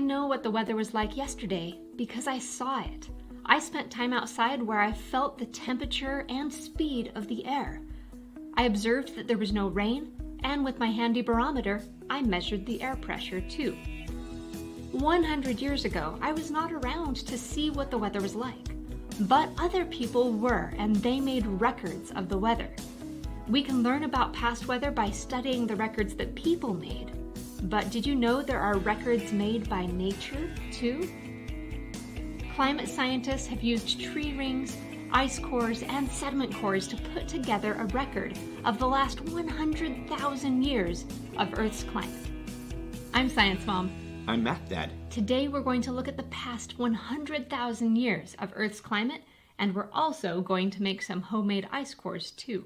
I know what the weather was like yesterday because I saw it. I spent time outside where I felt the temperature and speed of the air. I observed that there was no rain, and with my handy barometer, I measured the air pressure too. 100 years ago, I was not around to see what the weather was like, but other people were, and they made records of the weather. We can learn about past weather by studying the records that people made. But did you know there are records made by nature too? Climate scientists have used tree rings, ice cores, and sediment cores to put together a record of the last 100,000 years of Earth's climate. I'm Science Mom. I'm Math Dad. Today we're going to look at the past 100,000 years of Earth's climate, and we're also going to make some homemade ice cores too.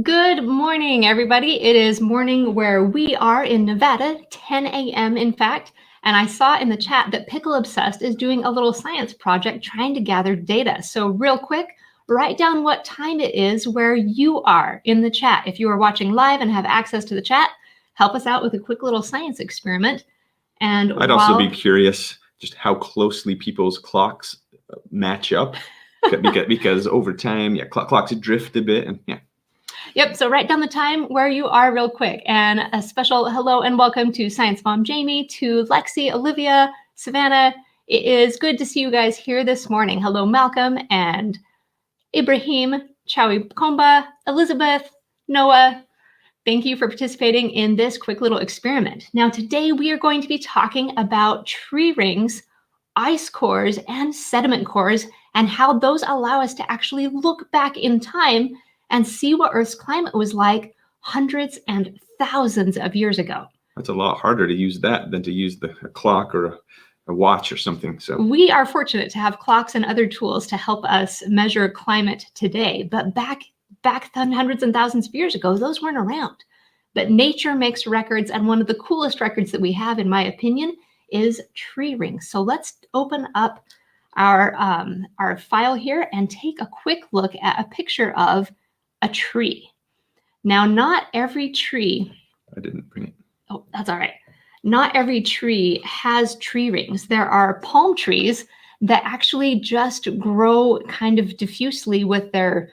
Good morning, everybody. It is morning where we are in Nevada, 10 a.m. in fact, and I saw in the chat that Pickle Obsessed is doing a little science project trying to gather data. So real quick, write down what time it is where you are in the chat. If you are watching live and have access to the chat, help us out with a quick little science experiment. And I'd also be curious just how closely people's clocks match up because over time, clocks drift a bit and Yep, so write down the time where you are real quick. And a special hello and welcome to Science Mom Jamie, to Lexi, Olivia, Savannah. It is good to see you guys here this morning. Hello, Malcolm and Ibrahim, Chawi Komba, Elizabeth, Noah. Thank you for participating in this quick little experiment. Now, today we are going to be talking about tree rings, ice cores, and sediment cores, and how those allow us to actually look back in time and see what Earth's climate was like hundreds and thousands of years ago. That's a lot harder to use that than to use a clock or a watch or something. So we are fortunate to have clocks and other tools to help us measure climate today. But back hundreds and thousands of years ago, those weren't around. But nature makes records, and one of the coolest records that we have, in my opinion, is tree rings. So let's open up our file here and take a quick look at a picture of a tree. Now, not every tree... I didn't bring it. Oh, that's all right. Not every tree has tree rings. There are palm trees that actually just grow kind of diffusely with their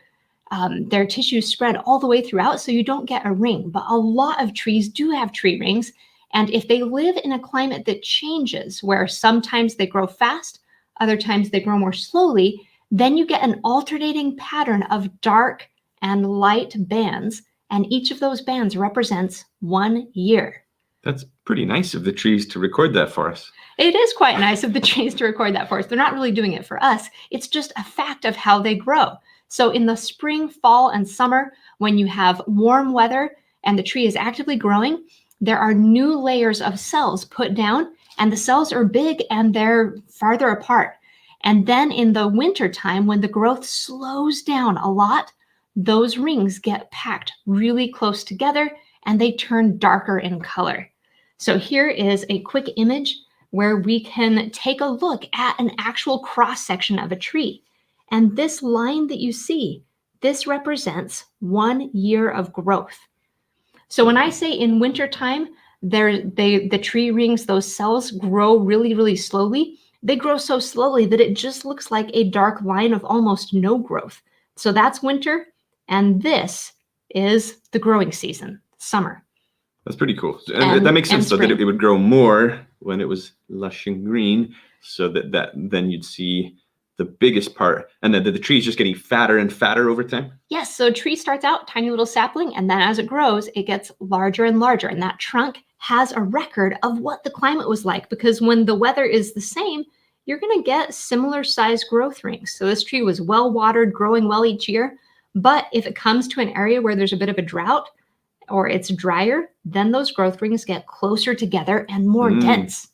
tissues spread all the way throughout, so you don't get a ring. But a lot of trees do have tree rings, and if they live in a climate that changes, where sometimes they grow fast, other times they grow more slowly, then you get an alternating pattern of dark and light bands, and each of those bands represents 1 year. That's pretty nice of the trees to record that for us. It is quite nice of the trees to record that for us. They're not really doing it for us. It's just a fact of how they grow. So in the spring, fall, and summer, when you have warm weather and the tree is actively growing, there are new layers of cells put down, and the cells are big and they're farther apart. And then in the winter time, when the growth slows down a lot, those rings get packed really close together and they turn darker in color. So here is a quick image where we can take a look at an actual cross section of a tree. And this line that you see, this represents 1 year of growth. So when I say in wintertime, the tree rings, those cells grow really, really slowly. They grow so slowly that it just looks like a dark line of almost no growth. So that's winter. And this is the growing season, summer. That's pretty cool. And that makes sense, though, that it would grow more when it was lush and green, so that then you'd see the biggest part, and then the tree is just getting fatter and fatter over time? Yes, so a tree starts out tiny little sapling, and then as it grows, it gets larger and larger, and that trunk has a record of what the climate was like, because when the weather is the same, you're going to get similar size growth rings. So this tree was well watered, growing well each year. But if it comes to an area where there's a bit of a drought or it's drier, then those growth rings get closer together and more dense.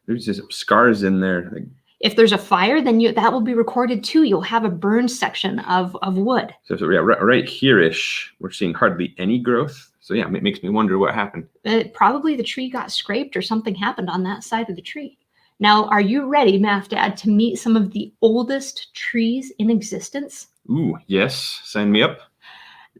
There's just scars in there. If there's a fire, then that will be recorded too. You'll have a burned section of wood. So yeah, right here-ish, we're seeing hardly any growth. So yeah, it makes me wonder what happened. Probably the tree got scraped or something happened on that side of the tree. Now, are you ready, Math Dad, to meet some of the oldest trees in existence? Ooh, yes. Sign me up.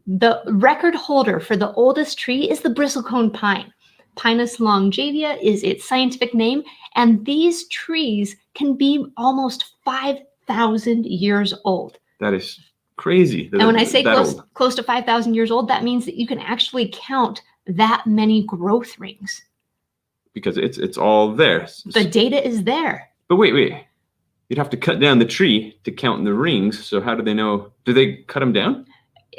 The record holder for the oldest tree is the bristlecone pine. Pinus longevia is its scientific name, and these trees can be almost 5,000 years old. That is crazy. And when I say close to 5,000 years old, that means that you can actually count that many growth rings. Because it's all there. The data is there. But wait. You'd have to cut down the tree to count the rings. So how do they know? Do they cut them down?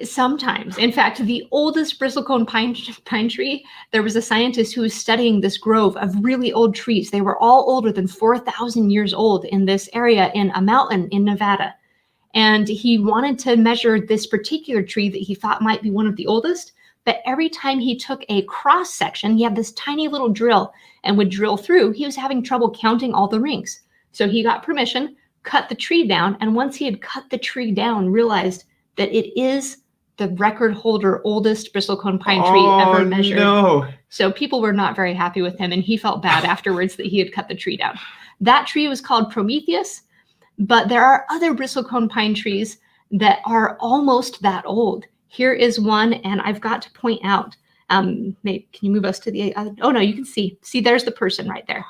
Sometimes. In fact, the oldest bristlecone pine tree, there was a scientist who was studying this grove of really old trees. They were all older than 4,000 years old in this area in a mountain in Nevada. And he wanted to measure this particular tree that he thought might be one of the oldest. But every time he took a cross section, he had this tiny little drill and would drill through. He was having trouble counting all the rings. So he got permission, cut the tree down. And once he had cut the tree down, realized that it is the record holder oldest bristlecone pine tree ever measured. No. So people were not very happy with him, and he felt bad afterwards that he had cut the tree down. That tree was called Prometheus, but there are other bristlecone pine trees that are almost that old. Here is one, and I've got to point out, can you move us to the other? Oh no, you can see. See, there's the person right there.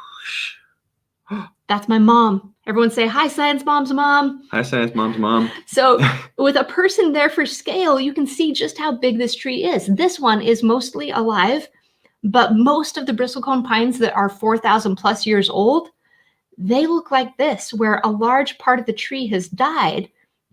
That's my mom. Everyone say, hi, Science Mom's mom. Hi, Science Mom's mom. So with a person there for scale, you can see just how big this tree is. This one is mostly alive, but most of the bristlecone pines that are 4,000 plus years old, they look like this, where a large part of the tree has died,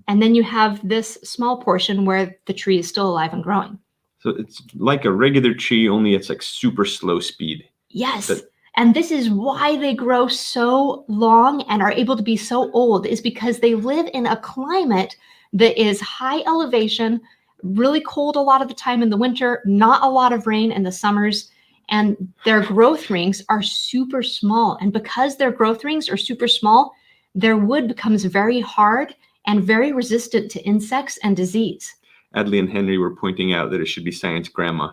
and then you have this small portion where the tree is still alive and growing. So it's like a regular tree, only it's like super slow speed. Yes. And this is why they grow so long and are able to be so old, is because they live in a climate that is high elevation, really cold a lot of the time in the winter, not a lot of rain in the summers, and their growth rings are super small. And because their growth rings are super small, their wood becomes very hard and very resistant to insects and disease. Adley and Henry were pointing out that it should be Science Grandma.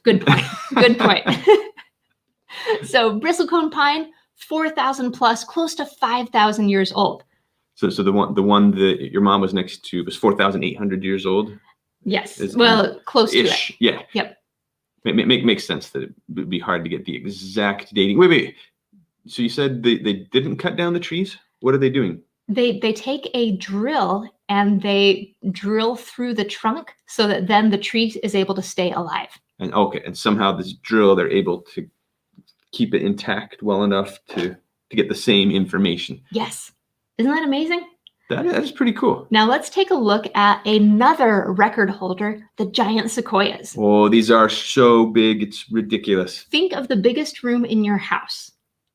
Good point. Good point. So bristlecone pine, 4,000 plus, close to 5,000 years old. So the one that your mom was next to was 4,800 years old? Yes. Well, close to it. Yeah. Yep. Makes sense that it would be hard to get the exact dating. Wait. So you said they didn't cut down the trees? What are they doing? They take a drill and they drill through the trunk so that then the tree is able to stay alive. And somehow this drill, they're able to keep it intact well enough to get the same information. Yes. Isn't that amazing? That is pretty cool. Now let's take a look at another record holder, the giant sequoias. Oh, these are so big, it's ridiculous. Think of the biggest room in your house.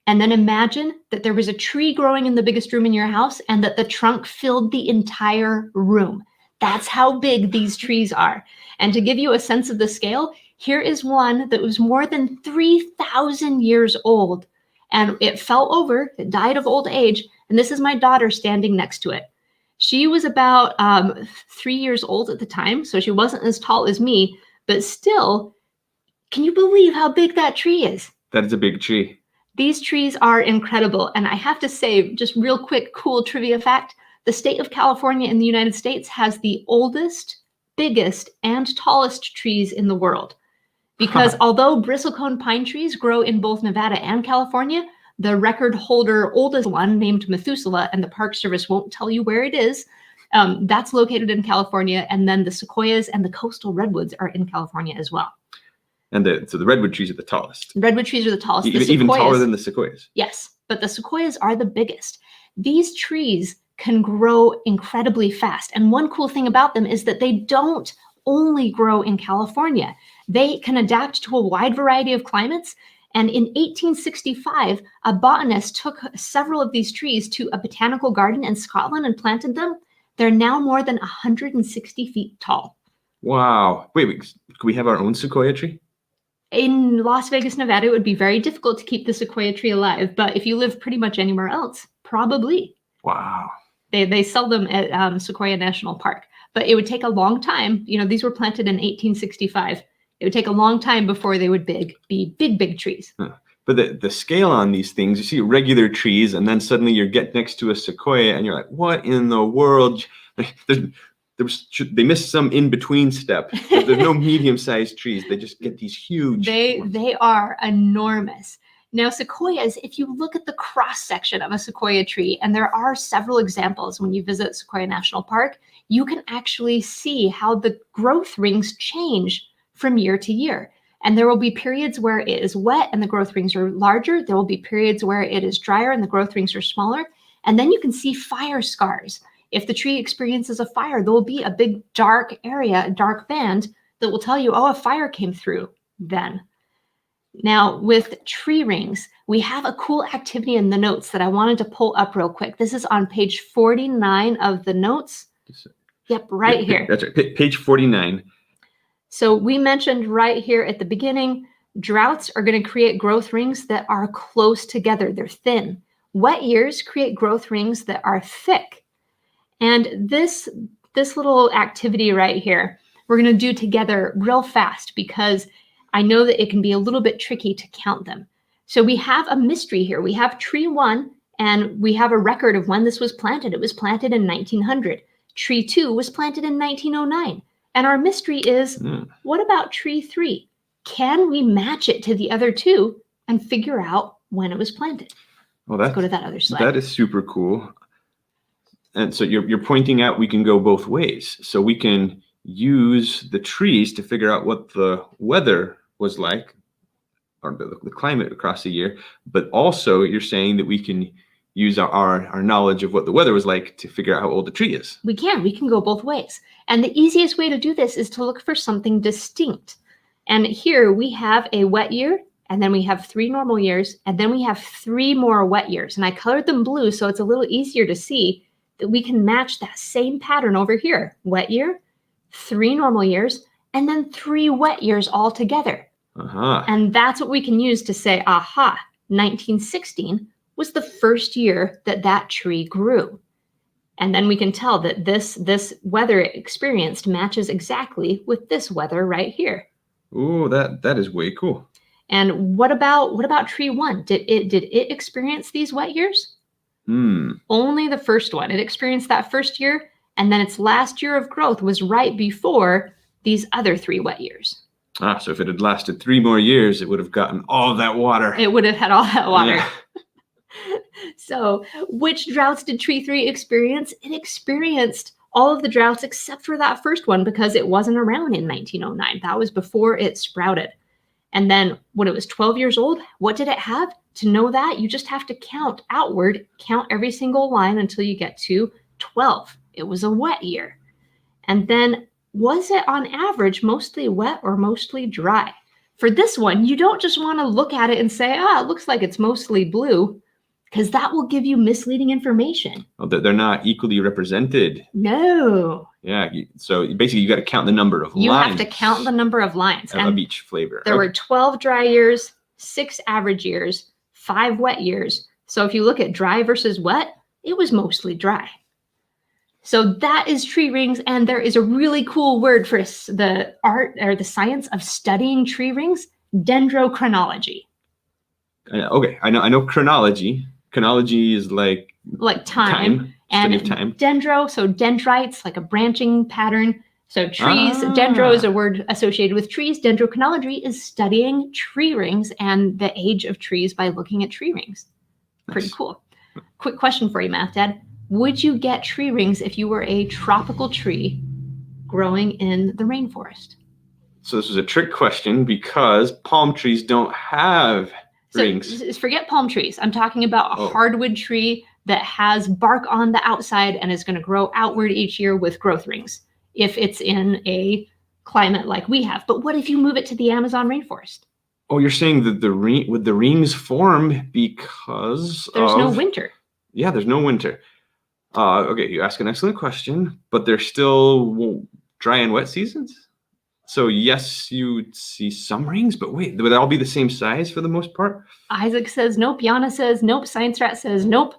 And then imagine that there was a tree growing in the biggest room in your house and that the trunk filled the entire room. That's how big these trees are. And to give you a sense of the scale, here is one that was more than 3,000 years old. And it fell over, it died of old age. And this is my daughter standing next to it. She was about 3 years old at the time, so she wasn't as tall as me, but still, can you believe how big that tree is? That is a big tree. These trees are incredible. And I have to say, just real quick, cool trivia fact, the state of California in the United States has the oldest, biggest, and tallest trees in the world. Because although bristlecone pine trees grow in both Nevada and California, the record holder oldest one named Methuselah, and the Park Service won't tell you where it is, that's located in California. And then the sequoias and the coastal redwoods are in California as well. And so the redwood trees are the tallest. Redwood trees are the tallest. Even taller than the sequoias. Yes, but the sequoias are the biggest. These trees can grow incredibly fast. And one cool thing about them is that they don't only grow in California. They can adapt to a wide variety of climates. And in 1865, a botanist took several of these trees to a botanical garden in Scotland and planted them. They're now more than 160 feet tall. Wow. Wait, could we have our own sequoia tree? In Las Vegas, Nevada, it would be very difficult to keep the sequoia tree alive. But if you live pretty much anywhere else, probably. Wow. They sell them at Sequoia National Park. But it would take a long time. You know, these were planted in 1865. It would take a long time before they would be big trees. Huh. But the scale on these things, you see regular trees, and then suddenly you get next to a sequoia, and you're like, what in the world? They missed some in-between step. There's no medium-sized trees. They just get these huge. They are enormous. Now, sequoias, if you look at the cross-section of a sequoia tree, and there are several examples when you visit Sequoia National Park, you can actually see how the growth rings change from year to year. And there will be periods where it is wet and the growth rings are larger. There will be periods where it is drier and the growth rings are smaller. And then you can see fire scars. If the tree experiences a fire, there will be a big dark area, a dark band that will tell you, oh, a fire came through then. Now, with tree rings, we have a cool activity in the notes that I wanted to pull up real quick. This is on page 49 of the notes. Yep, right here. That's right, page 49. So we mentioned right here at the beginning, droughts are going to create growth rings that are close together. They're thin. Wet years create growth rings that are thick. And this little activity right here, we're going to do together real fast because I know that it can be a little bit tricky to count them. So we have a mystery here. We have tree 1, and we have a record of when this was planted. It was planted in 1900. Tree 2 was planted in 1909. And our mystery is, what about tree 3? Can we match it to the other two and figure out when it was planted? Well, let's go to that other slide. That is super cool. And so you're pointing out we can go both ways. So we can use the trees to figure out what the weather was like, or the climate across the year. But also you're saying that we can use our knowledge of what the weather was like to figure out how old the tree is. We can go both ways. And the easiest way to do this is to look for something distinct. And here we have a wet year, and then we have 3 normal years, and then we have 3 more wet years. And I colored them blue so it's a little easier to see that we can match that same pattern over here. Wet year, 3 normal years, and then 3 wet years all together. And that's what we can use to say, aha, 1916 was the first year that tree grew. And then we can tell that this weather it experienced matches exactly with this weather right here. Oh, that is way cool. And what about tree 1? Did it experience these wet years? Only the first one. It experienced that first year, and then its last year of growth was right before these other 3 wet years. So if it had lasted 3 more years, it would have gotten all of that water. It would have had all that water. Yeah. So which droughts did tree 3 experience? It experienced all of the droughts except for that first one because it wasn't around in 1909. That was before it sprouted. And then when it was 12 years old, what did it have? To know that, you just have to count outward, count every single line until you get to 12. It was a wet year. And then was it on average mostly wet or mostly dry? For this one, you don't just want to look at it and say, it looks like it's mostly blue, because that will give you misleading information. Oh, they're not equally represented. No. Yeah. So basically, you got to count the number of lines. You have to count the number of lines. Of each flavor. There were 12 dry years, 6 average years, 5 wet years. So if you look at dry versus wet, it was mostly dry. So that is tree rings. And there is a really cool word for the art or the science of studying tree rings, dendrochronology. Okay. I know chronology. Chronology is like time. And study of time. Dendro, so dendrites, like a branching pattern. So trees, dendro is a word associated with trees. Dendrochronology is studying tree rings and the age of trees by looking at tree rings. Pretty cool. Quick question for you, Math Dad. Would you get tree rings if you were a tropical tree growing in the rainforest? So this was a trick question because palm trees don't have rings. So forget palm trees. I'm talking about a hardwood tree that has bark on the outside and is going to grow outward each year with growth rings if it's in a climate like we have. But what if you move it to the Amazon rainforest? Oh, you're saying that would the rings form because there's no winter? Yeah, there's no winter. Okay, you ask an excellent question, but there's still dry and wet seasons. So yes, you'd see some rings, but wait, would they all be the same size for the most part? Isaac says nope. Yana says nope. Science Rat says nope.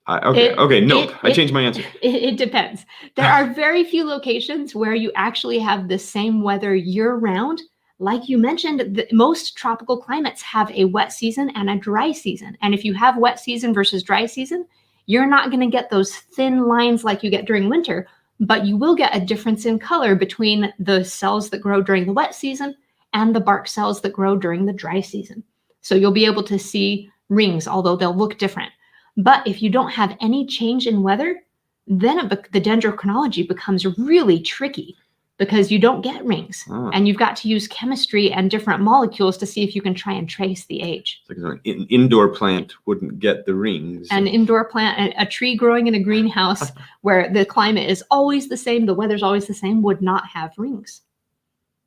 Nope. I changed my answer. It depends. There are very few locations where you actually have the same weather year-round. Like you mentioned, most tropical climates have a wet season and a dry season. And if you have wet season versus dry season, you're not going to get those thin lines like you get during winter, but you will get a difference in color between the cells that grow during the wet season and the bark cells that grow during the dry season. So you'll be able to see rings, although they'll look different. But if you don't have any change in weather, then the dendrochronology becomes really tricky because you don't get rings. And you've got to use chemistry and different molecules to see if you can try and trace the age. So an indoor plant wouldn't get the rings. An indoor plant, a tree growing in a greenhouse where the climate is always the same, the weather's always the same, would not have rings.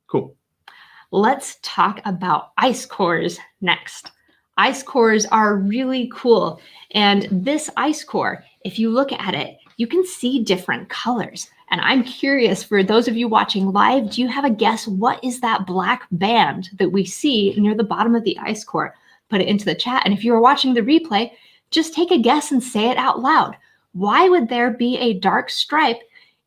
Cool. Let's talk about ice cores next. Ice cores are really cool. And this ice core, if you look at it, you can see different colors. And I'm curious, for those of you watching live, do you have a guess what is that black band that we see near the bottom of the ice core? Put it into the chat. And if you are watching the replay, just take a guess and say it out loud. Why would there be a dark stripe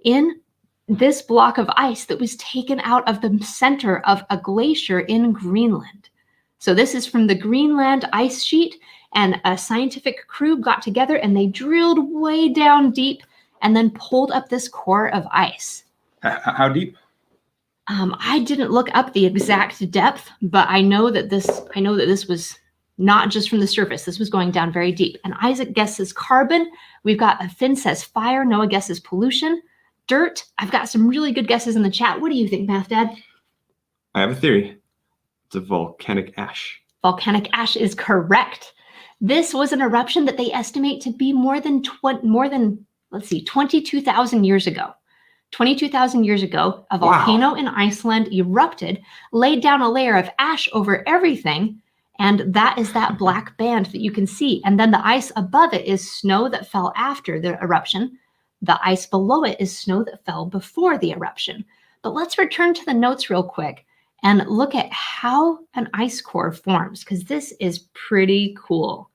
in this block of ice that was taken out of the center of a glacier in Greenland? So this is from the Greenland ice sheet, and a scientific crew got together and they drilled way down deep and then pulled up this core of ice. How deep? I didn't look up the exact depth, but I know that this was not just from the surface. This was going down very deep. And Isaac guesses carbon. We've got Finn says fire. Noah guesses pollution. Dirt. I've got some really good guesses in the chat. What do you think, Math Dad? I have a theory. It's a volcanic ash. Volcanic ash is correct. This was an eruption that they estimate to be more than 22,000 years ago. 22,000 years ago, a volcano in Iceland erupted, laid down a layer of ash over everything, and that is that black band that you can see. And then the ice above it is snow that fell after the eruption. The ice below it is snow that fell before the eruption. But let's return to the notes real quick and look at how an ice core forms, because this is pretty cool.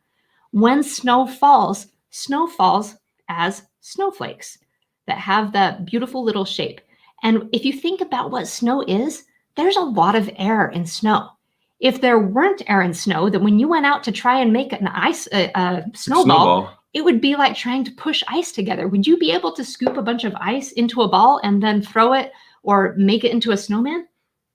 When snow falls as snowflakes that have that beautiful little shape. And if you think about what snow is, there's a lot of air in snow. If there weren't air in snow, then when you went out to try and make a snowball, it would be like trying to push ice together. Would you be able to scoop a bunch of ice into a ball and then throw it or make it into a snowman?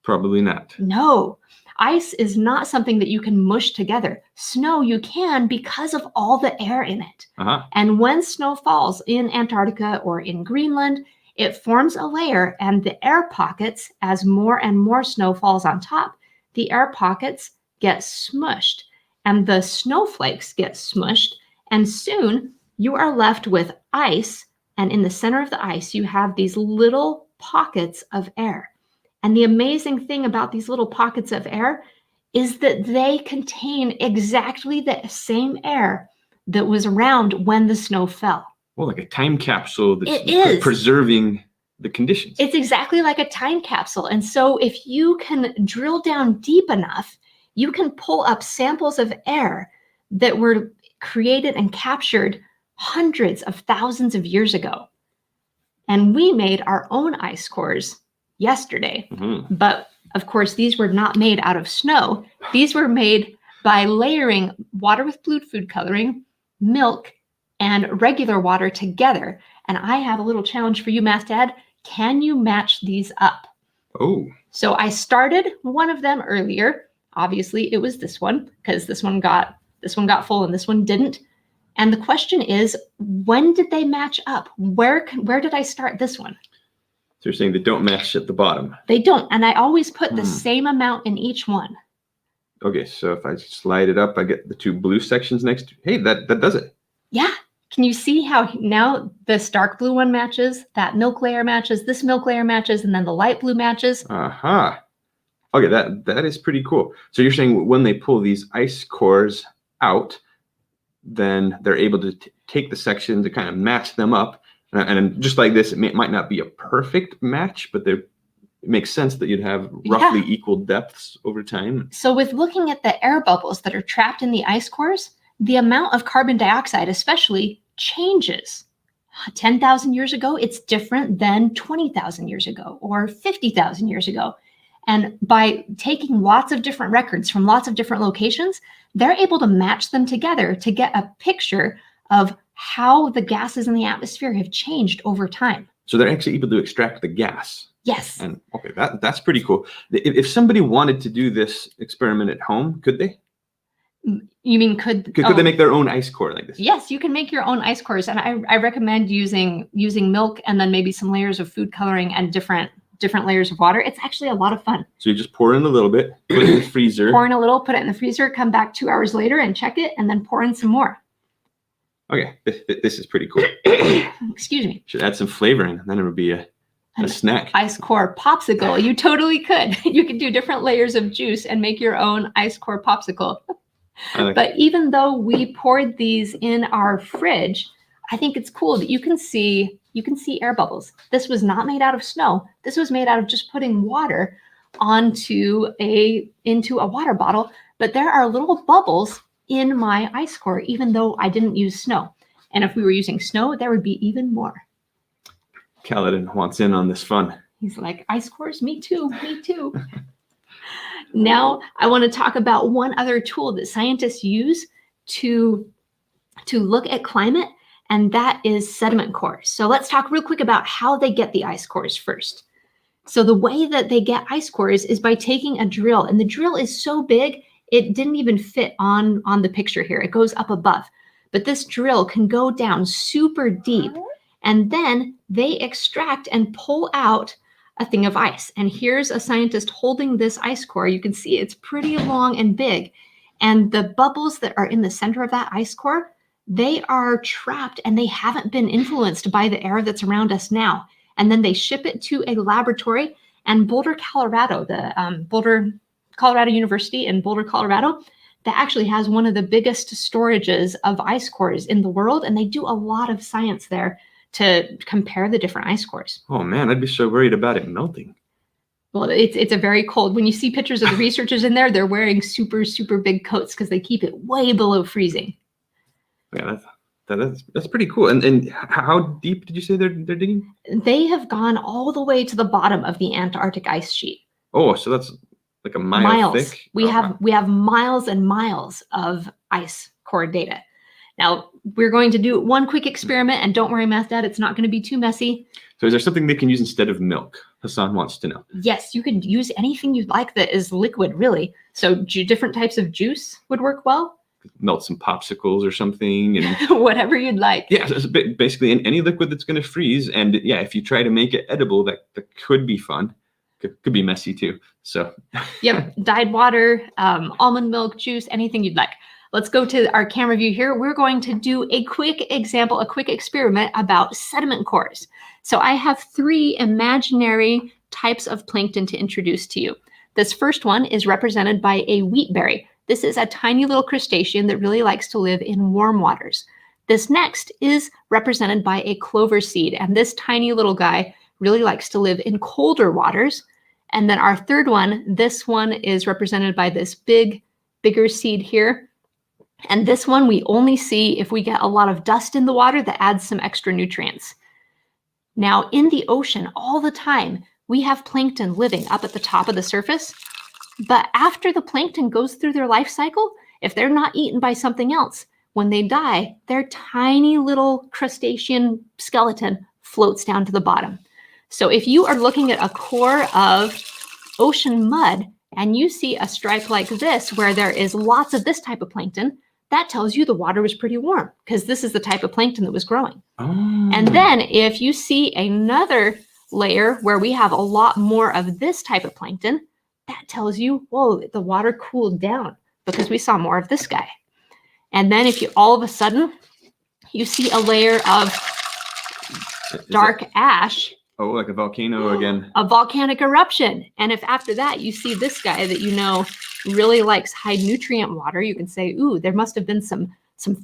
Probably not. No. Ice is not something that you can mush together. Snow you can because of all the air in it. And when snow falls in Antarctica or in Greenland, it forms a layer, and the air pockets, as more and more snow falls on top, the air pockets get smushed and the snowflakes get smushed, and soon you are left with ice, and in the center of the ice you have these little pockets of air. And the amazing thing about these little pockets of air is that they contain exactly the same air that was around when the snow fell. Well, like a time capsule that's preserving the conditions. It's exactly like a time capsule. And so if you can drill down deep enough, you can pull up samples of air that were created and captured hundreds of thousands of years ago. And we made our own ice cores yesterday. But of course, these were not made out of snow. These were made by layering water with blue food coloring, milk, and regular water together. And I have a little challenge for you, Math Dad. Can you match these up? Oh. So I started one of them earlier. Obviously, it was this one, because this one got full and this one didn't. And the question is, when did they match up? Where did I start this one? So you're saying they don't match at the bottom? They don't. And I always put the same amount in each one. Okay, so if I slide it up, I get the two blue sections next. Hey, that does it. Yeah. Can you see how now this dark blue one matches, that milk layer matches, this milk layer matches, and then the light blue matches? Okay, that is pretty cool. So you're saying when they pull these ice cores out, then they're able to take the sections to kind of match them up. And just like this, it might not be a perfect match, but it makes sense that you'd have roughly equal depths over time. So with looking at the air bubbles that are trapped in the ice cores, the amount of carbon dioxide especially changes. 10,000 years ago, it's different than 20,000 years ago or 50,000 years ago. And by taking lots of different records from lots of different locations, they're able to match them together to get a picture of how the gases in the atmosphere have changed over time. So they're actually able to extract the gas. Yes. And okay, that's pretty cool. If somebody wanted to do this experiment at home, could they? You mean could they make their own ice core like this? Yes, you can make your own ice cores, and I recommend using milk and then maybe some layers of food coloring and different layers of water. It's actually a lot of fun. So you just pour in a little bit, put it in the freezer. Pour in a little, put it in the freezer, come back 2 hours later and check it, and then pour in some more. Okay, this is pretty cool. Excuse me. Should add some flavoring, and then it would be a snack. Ice core popsicle. You totally could. You could do different layers of juice and make your own ice core popsicle. But even though we poured these in our fridge, I think it's cool that you can see air bubbles. This was not made out of snow. This was made out of just putting water into a water bottle. But there are little bubbles in my ice core, even though I didn't use snow. And if we were using snow, there would be even more. Kaladin wants in on this fun. He's like, ice cores, me too, me too. Now, I want to talk about one other tool that scientists use to look at climate, and that is sediment cores. So let's talk real quick about how they get the ice cores first. So the way that they get ice cores is by taking a drill, and the drill is so big, it didn't even fit on the picture here. It goes up above, but this drill can go down super deep, and then they extract and pull out a thing of ice. And here's a scientist holding this ice core. You can see it's pretty long and big. And the bubbles that are in the center of that ice core, they are trapped and they haven't been influenced by the air that's around us now. And then they ship it to a laboratory, and Boulder, Colorado, the Colorado University in Boulder, Colorado, that actually has one of the biggest storages of ice cores in the world. And they do a lot of science there to compare the different ice cores. Oh man, I'd be so worried about it melting. Well, it's a very cold. When you see pictures of the researchers in there, they're wearing super, super big coats because they keep it way below freezing. Yeah, that's pretty cool. And how deep did you say they're digging? They have gone all the way to the bottom of the Antarctic ice sheet. Oh, so that's like a mile thick? We have miles and miles of ice core data. Now, we're going to do one quick experiment, and don't worry, Math Dad, it's not going to be too messy. So is there something they can use instead of milk? Hassan wants to know. Yes, you could use anything you'd like that is liquid, really. So different types of juice would work well. Melt some popsicles or something. And whatever you'd like. Yeah, so basically any liquid that's going to freeze. And yeah, if you try to make it edible, that could be fun. Could be messy too. So yep, dyed water, almond milk, juice, anything you'd like. Let's go to our camera view here. We're going to do a quick example, a quick experiment about sediment cores. So I have 3 imaginary types of plankton to introduce to you. This first one is represented by a wheatberry. This is a tiny little crustacean that really likes to live in warm waters. This next is represented by a clover seed, and this tiny little guy really likes to live in colder waters. And then our third one, this one is represented by this bigger seed here. And this one we only see if we get a lot of dust in the water that adds some extra nutrients. Now, in the ocean, all the time, we have plankton living up at the top of the surface. But after the plankton goes through their life cycle, if they're not eaten by something else, when they die, their tiny little crustacean skeleton floats down to the bottom. So if you are looking at a core of ocean mud and you see a stripe like this where there is lots of this type of plankton, that tells you the water was pretty warm because this is the type of plankton that was growing. Oh. And then if you see another layer where we have a lot more of this type of plankton, that tells you, whoa, the water cooled down because we saw more of this guy. And then if you all of a sudden, you see a layer of dark ash. Oh, like a volcano again. A volcanic eruption. And if after that you see this guy that you know really likes high nutrient water, you can say, ooh, there must have been some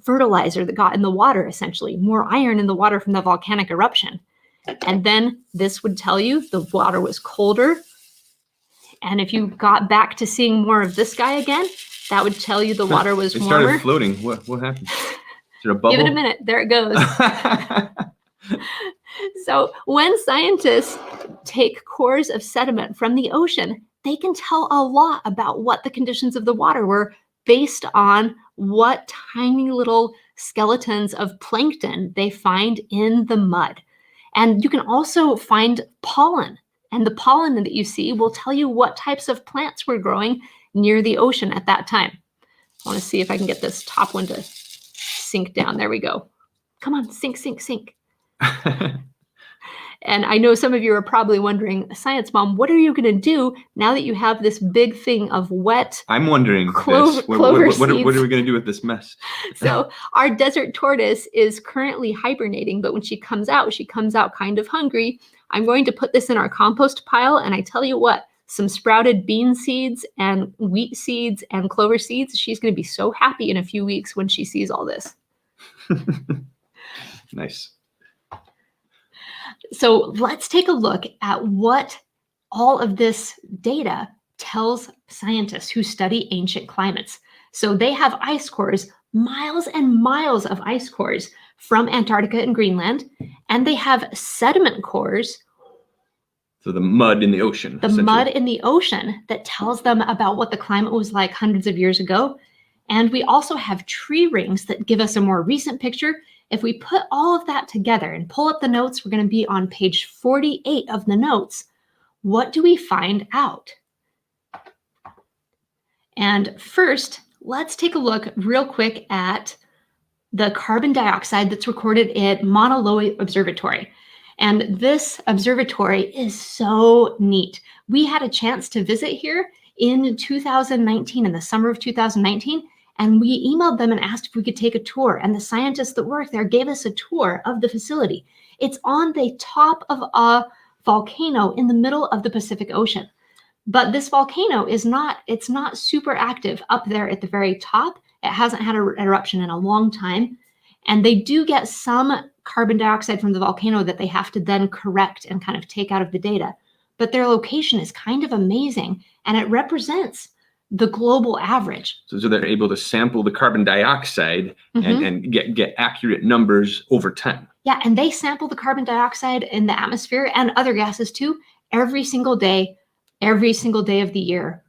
fertilizer that got in the water, essentially, more iron in the water from the volcanic eruption. And then this would tell you the water was colder. And if you got back to seeing more of this guy again, that would tell you the water was warmer. It started floating. What happened? Is there a bubble? Give it a minute. There it goes. So when scientists take cores of sediment from the ocean, they can tell a lot about what the conditions of the water were based on what tiny little skeletons of plankton they find in the mud. And you can also find pollen. And the pollen that you see will tell you what types of plants were growing near the ocean at that time. I want to see if I can get this top one to sink down. There we go. Come on, sink, sink, sink. And I know some of you are probably wondering, Science Mom, what are you going to do now that you have this big thing of wet I'm wondering clover what are we seeds? going to do with this mess? So our desert tortoise is currently hibernating, but when she comes out kind of hungry. I'm going to put this in our compost pile, and I tell you what, some sprouted bean seeds and wheat seeds and clover seeds, she's going to be so happy in a few weeks when she sees all this. Nice. So let's take a look at what all of this data tells scientists who study ancient climates. So they have ice cores, miles and miles of ice cores from Antarctica and Greenland, and they have sediment cores. So the mud in the ocean. The mud in the ocean that tells them about what the climate was like hundreds of years ago. And we also have tree rings that give us a more recent picture. If we put all of that together and pull up the notes, we're going to be on page 48 of the notes. What do we find out? And first, let's take a look real quick at the carbon dioxide that's recorded at Mauna Loa Observatory. And this observatory is so neat. We had a chance to visit here in 2019, in the summer of 2019, and we emailed them and asked if we could take a tour. And the scientists that work there gave us a tour of the facility. It's on the top of a volcano in the middle of the Pacific Ocean. But this volcano it's not super active up there at the very top. It hasn't had an eruption in a long time. And they do get some carbon dioxide from the volcano that they have to then correct and kind of take out of the data. But their location is kind of amazing, and it represents the global average. So they're able to sample the carbon dioxide and get accurate numbers over time. Yeah, and they sample the carbon dioxide in the atmosphere and other gases too every single day of the year.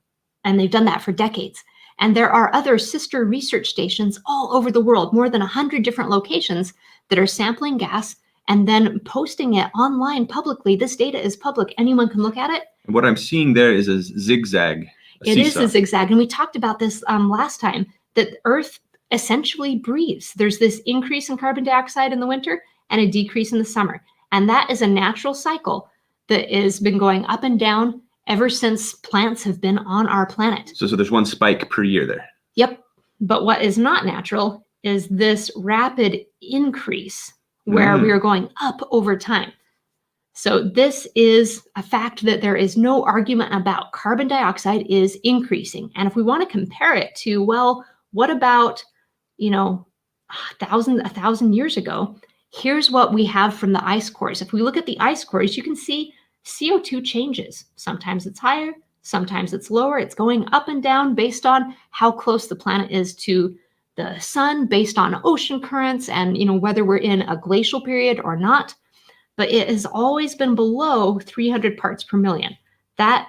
And they've done that for decades. And there are other sister research stations all over the world, more than 100 different locations that are sampling gas and then posting it online publicly. This data is public. Anyone can look at it. And what I'm seeing there is a zigzag. It is a zigzag. And we talked about this last time, that Earth essentially breathes. There's this increase in carbon dioxide in the winter and a decrease in the summer. And that is a natural cycle that has been going up and down ever since plants have been on our planet. So there's one spike per year there. Yep. But what is not natural is this rapid increase where we are going up over time. So this is a fact that there is no argument about. Carbon dioxide is increasing. And if we want to compare it to, well, what about, a thousand years ago? Here's what we have from the ice cores. If we look at the ice cores, you can see CO2 changes. Sometimes it's higher, sometimes it's lower. It's going up and down based on how close the planet is to the sun, based on ocean currents and, whether we're in a glacial period or not. But it has always been below 300 parts per million. That,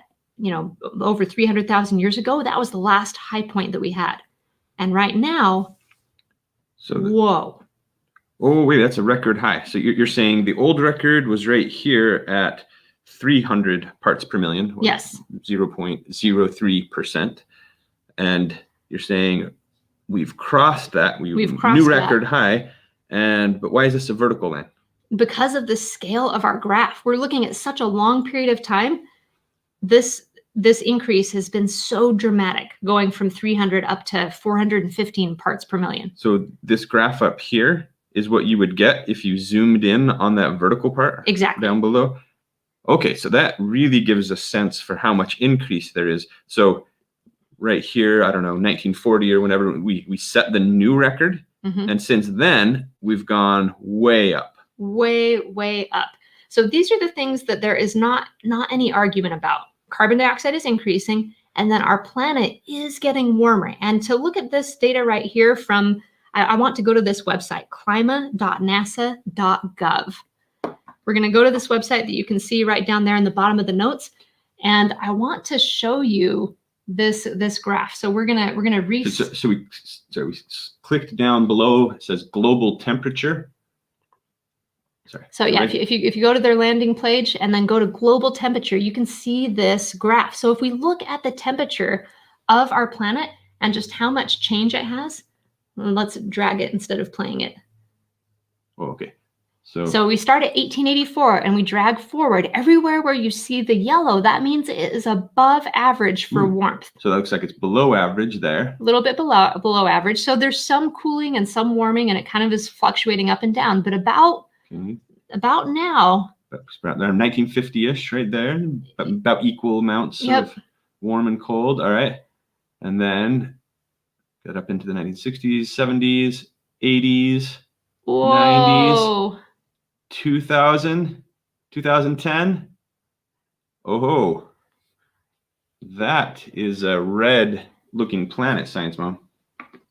over 300,000 years ago, that was the last high point that we had. And right now, whoa. Oh, wait, that's a record high. So you're saying the old record was right here at 300 parts per million. Yes. 0.03%. And you're saying we've crossed that. We've crossed new record high. But why is this a vertical line? Because of the scale of our graph. We're looking at such a long period of time. This increase has been so dramatic, going from 300 up to 415 parts per million. So this graph up here is what you would get if you zoomed in on that vertical part down below. Okay, so that really gives a sense for how much increase there is. So right here, 1940 or whenever we set the new record. And since then, we've gone way up. Way up. So these are the things that there is not any argument about. Carbon dioxide is increasing, and then our planet is getting warmer. And to look at this data right here from, I want to go to this website, clima.nasa.gov. We're going to go to this website that you can see right down there in the bottom of the notes. And I want to show you this graph. So we're gonna So we clicked down below. It says global temperature. Sorry. So yeah, if you go to their landing page and then go to global temperature, you can see this graph. So if we look at the temperature of our planet and just how much change it has, let's drag it instead of playing it. Oh, okay. So we start at 1884 and we drag forward. Everywhere where you see the yellow, that means it is above average for warmth. So that looks like it's below average there. A little bit below average. So there's some cooling and some warming, and it kind of is fluctuating up and down. But about now, about there, 1950-ish, right there, about equal amounts of warm and cold. All right, and then get up into the 1960s, 70s, 80s, 90s. 2000, 2010. Oh, that is a red looking planet, Science Mom.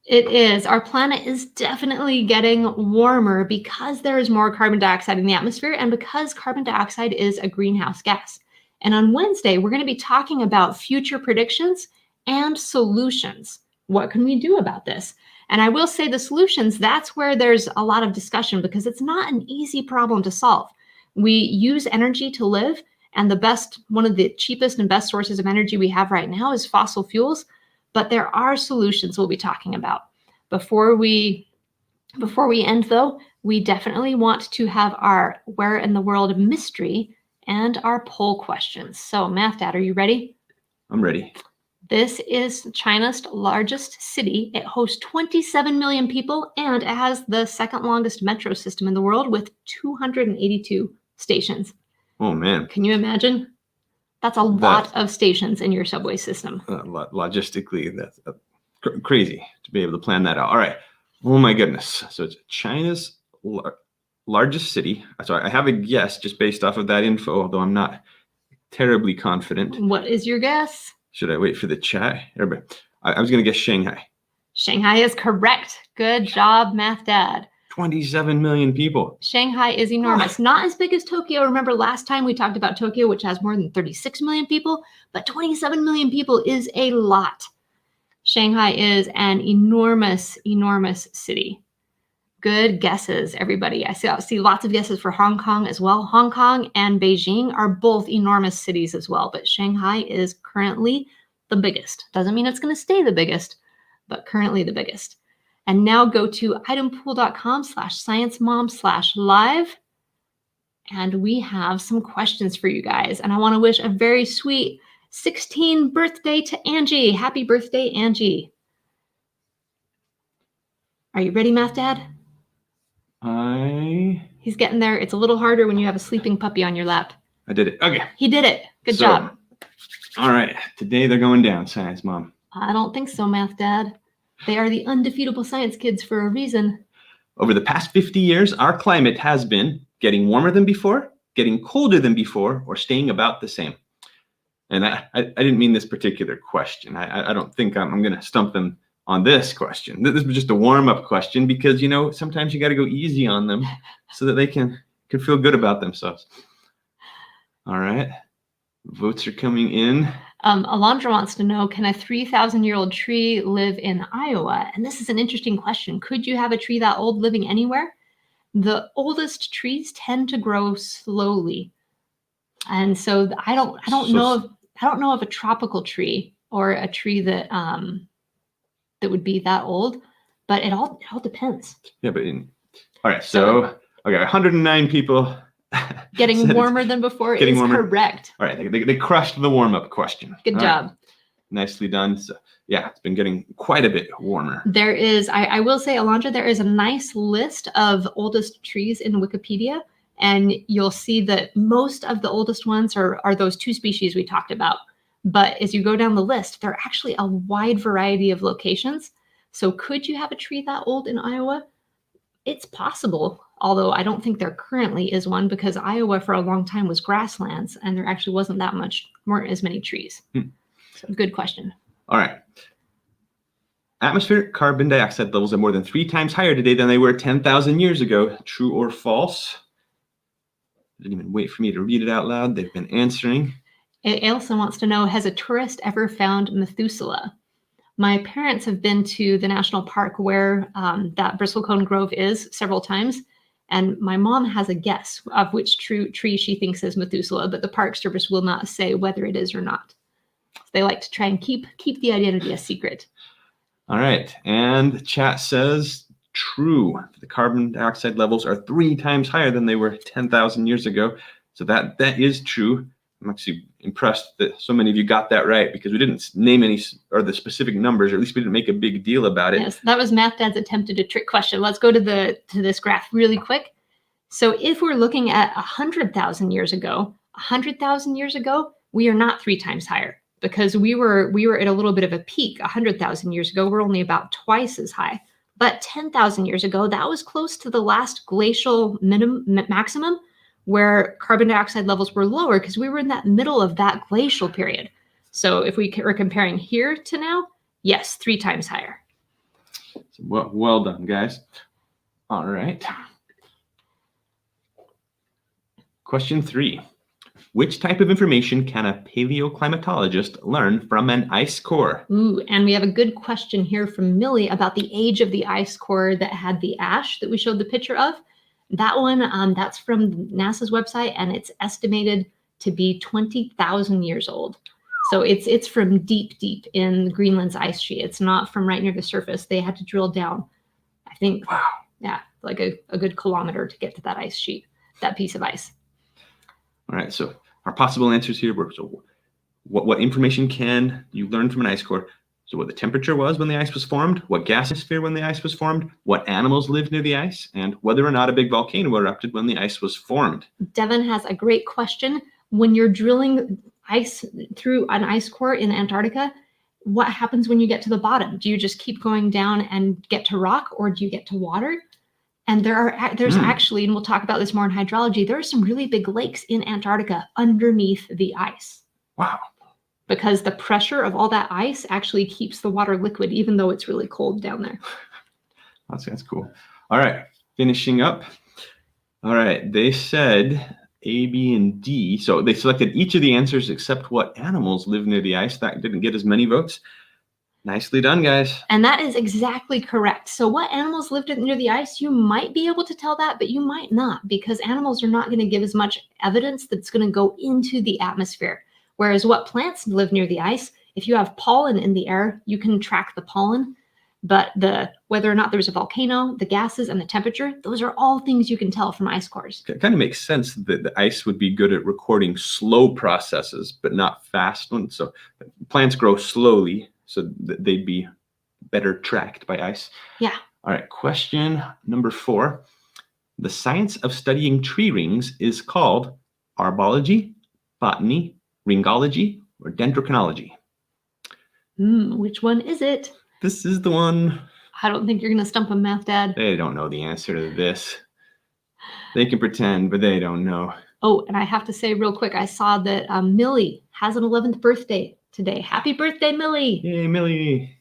It is. Our planet is definitely getting warmer because there is more carbon dioxide in the atmosphere and because carbon dioxide is a greenhouse gas. And on Wednesday, we're going to be talking about future predictions and solutions. What can we do about this? And I will say the solutions, that's where there's a lot of discussion because it's not an easy problem to solve. We use energy to live, and one of the cheapest and best sources of energy we have right now is fossil fuels, but there are solutions we'll be talking about. Before we end though, we definitely want to have our Where in the World mystery and our poll questions. So Math Dad, are you ready? I'm ready. This is China's largest city. It hosts 27 million people, and it has the second longest metro system in the world with 282 stations. Oh, man. Can you imagine? That's a lot of stations in your subway system. Logistically, that's crazy to be able to plan that out. All right. Oh, my goodness. So it's China's largest city. So I have a guess just based off of that info, although I'm not terribly confident. What is your guess? Should I wait for the chat? Everybody, I was going to guess Shanghai. Shanghai is correct. Good job, Math Dad. 27 million people. Shanghai is enormous. Not as big as Tokyo. Remember last time we talked about Tokyo, which has more than 36 million people, but 27 million people is a lot. Shanghai is an enormous, enormous city. Good guesses, everybody. I see lots of guesses for Hong Kong as well. Hong Kong and Beijing are both enormous cities as well, but Shanghai is currently the biggest. Doesn't mean it's going to stay the biggest, but currently the biggest. And now go to itempool.com/sciencemom/live. And we have some questions for you guys. And I want to wish a very sweet 16th birthday to Angie. Happy birthday, Angie. Are you ready, Math Dad? He's getting there. It's a little harder when you have a sleeping puppy on your lap. I did it. Okay. He did it. Good job. All right. Today they're going down, Science Mom. I don't think so, Math Dad. They are the undefeatable science kids for a reason. Over the past 50 years, our climate has been getting warmer than before, getting colder than before, or staying about the same. And I didn't mean this particular question. I don't think I'm going to stump them on this question. This was just a warm-up question because, you know, sometimes you got to go easy on them so that they can feel good about themselves. All right. Votes are coming in. Alondra wants to know, can a 3,000-year-old tree live in Iowa? And this is an interesting question. Could you have a tree that old living anywhere? The oldest trees tend to grow slowly. And so I don't know of a tropical tree or a tree that that would be that old, but it all depends. Yeah, but all right, so okay, 109 people getting warmer than before is correct. All right, they crushed the warm-up question. Good job. Right. Nicely done. So yeah, it's been getting quite a bit warmer. There is, I will say, Alondra, there is a nice list of oldest trees in Wikipedia, and you'll see that most of the oldest ones are those two species we talked about. But as you go down the list, there are actually a wide variety of locations. So could you have a tree that old in Iowa? It's possible, although I don't think there currently is one because Iowa for a long time was grasslands and there actually weren't as many trees. So good question. All right. Atmospheric carbon dioxide levels are more than 3 times higher today than they were 10,000 years ago. True or false? Didn't even wait for me to read it out loud. They've been answering. Ailsa wants to know, has a tourist ever found Methuselah? My parents have been to the national park where that bristlecone grove is several times. And my mom has a guess of which tree she thinks is Methuselah, but the Park Service will not say whether it is or not. They like to try and keep the identity a secret. All right. And the chat says, true. The carbon dioxide levels are 3 times higher than they were 10,000 years ago. So that is true. I'm actually impressed that so many of you got that right, because we didn't name any or the specific numbers, or at least we didn't make a big deal about it. Yes, that was Math Dad's attempt at a trick question. Let's go to this graph really quick. So if we're looking at 100,000 years ago, we are not 3 times higher, because we were at a little bit of a peak. 100,000 years ago, we're only about twice as high. But 10,000 years ago, that was close to the last glacial maximum, where carbon dioxide levels were lower, because we were in that middle of that glacial period. So if we were comparing here to now, yes, 3 times higher. Well done, guys. All right. Question 3. Which type of information can a paleoclimatologist learn from an ice core? Ooh, and we have a good question here from Millie about the age of the ice core that had the ash that we showed the picture of. That one, that's from NASA's website, and it's estimated to be 20,000 years old. So it's from deep in Greenland's ice sheet. It's not from right near the surface. They had to drill down, I think, wow, yeah, like a good kilometer to get to that ice sheet, that piece of ice. All right, so our possible answers here were, so what information can you learn from an ice core? So what the temperature was when the ice was formed, what gas atmosphere when the ice was formed, what animals lived near the ice, and whether or not a big volcano erupted when the ice was formed. Devin has a great question. When you're drilling ice through an ice core in Antarctica, what happens when you get to the bottom? Do you just keep going down and get to rock, or do you get to water? And there's actually, and we'll talk about this more in hydrology, there are some really big lakes in Antarctica underneath the ice. Wow. Because the pressure of all that ice actually keeps the water liquid, even though it's really cold down there. That's cool. All right, finishing up. All right, they said A, B, and D. So they selected each of the answers except what animals live near the ice. That didn't get as many votes. Nicely done, guys. And that is exactly correct. So what animals lived near the ice, you might be able to tell that, but you might not, because animals are not going to give as much evidence that's going to go into the atmosphere. Whereas what plants live near the ice, if you have pollen in the air, you can track the pollen. But whether or not there's a volcano, the gases, and the temperature, those are all things you can tell from ice cores. It kind of makes sense that the ice would be good at recording slow processes, but not fast ones. So plants grow slowly, so they'd be better tracked by ice. Yeah. All right, question number 4. The science of studying tree rings is called arbology, botany, ringology, or dendrochronology? Which one is it? This is the one. I don't think you're going to stump them, Math Dad. They don't know the answer to this. They can pretend, but they don't know. Oh, and I have to say real quick, I saw that Millie has an 11th birthday today. Happy birthday, Millie. Yay, Millie.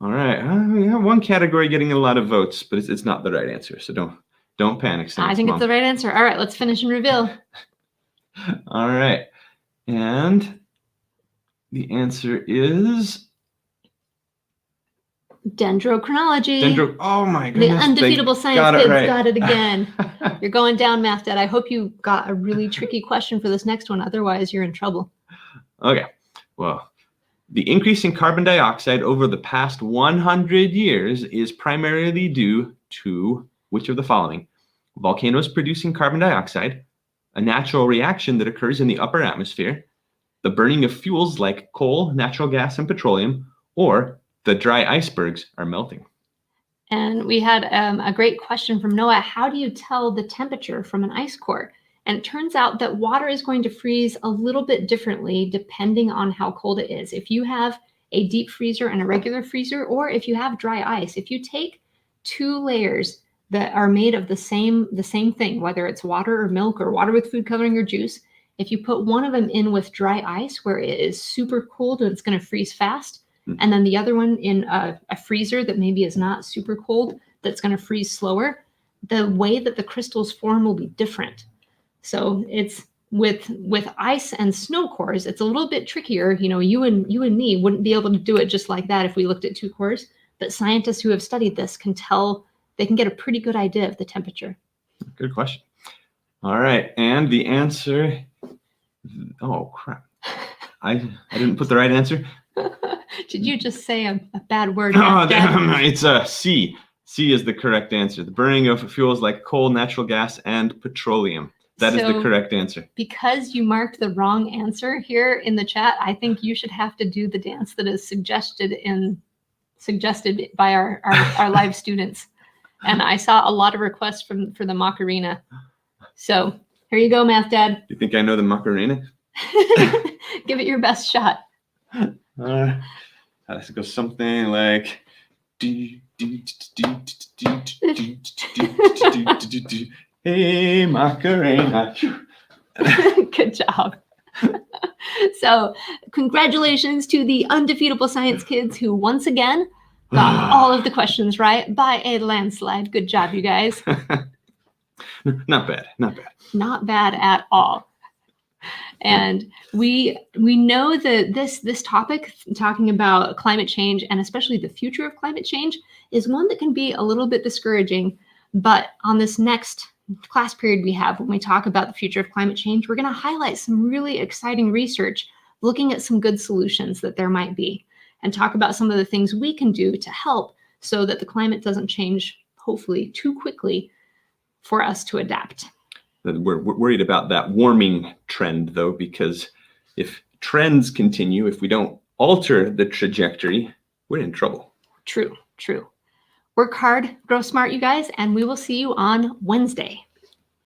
All right. We have one category getting a lot of votes, but it's not the right answer. So don't panic. I think it's the right answer. All right, let's finish and reveal. All right. And the answer is dendrochronology. Oh my goodness. The undefeatable science kids got it again. You're going down, Math Dad. I hope you got a really tricky question for this next one. Otherwise, you're in trouble. Okay. Well, the increase in carbon dioxide over the past 100 years is primarily due to which of the following? Volcanoes producing carbon dioxide, a natural reaction that occurs in the upper atmosphere, the burning of fuels like coal, natural gas, and petroleum, or the dry icebergs are melting. And we had a great question from NOAA. How do you tell the temperature from an ice core? And it turns out that water is going to freeze a little bit differently depending on how cold it is. If you have a deep freezer and a regular freezer, or if you have dry ice, if you take 2 layers that are made of the same thing, whether it's water or milk or water with food coloring or juice, if you put one of them in with dry ice where it is super cold and it's going to freeze fast, and then the other one in a freezer that maybe is not super cold, that's going to freeze slower, the way that the crystals form will be different. So it's with ice and snow cores, it's a little bit trickier. You and me wouldn't be able to do it just like that if we looked at 2 cores. But scientists who have studied this can tell, they can get a pretty good idea of the temperature. Good question. All right, and the answer, oh crap. I didn't put the right answer. Did you just say a bad word? Oh, damn, it's C. C is the correct answer. The burning of fuels like coal, natural gas, and petroleum. That is the correct answer. Because you marked the wrong answer here in the chat, I think you should have to do the dance that is suggested by our live students. And I saw a lot of requests for the Macarena. So here you go, Math Dad. You think I know the Macarena? Give it your best shot. Let's go something like hey Macarena. Good job. So congratulations to the undefeatable science kids who once again got all of the questions right by a landslide. Good job, you guys. Not bad. Not bad at all. And we know that this topic, talking about climate change and especially the future of climate change, is one that can be a little bit discouraging. But on this next class period we have, when we talk about the future of climate change, we're going to highlight some really exciting research, looking at some good solutions that there might be, and talk about some of the things we can do to help so that the climate doesn't change, hopefully, too quickly for us to adapt. We're worried about that warming trend, though, because if trends continue, if we don't alter the trajectory, we're in trouble. True. Work hard, grow smart, you guys, and we will see you on Wednesday.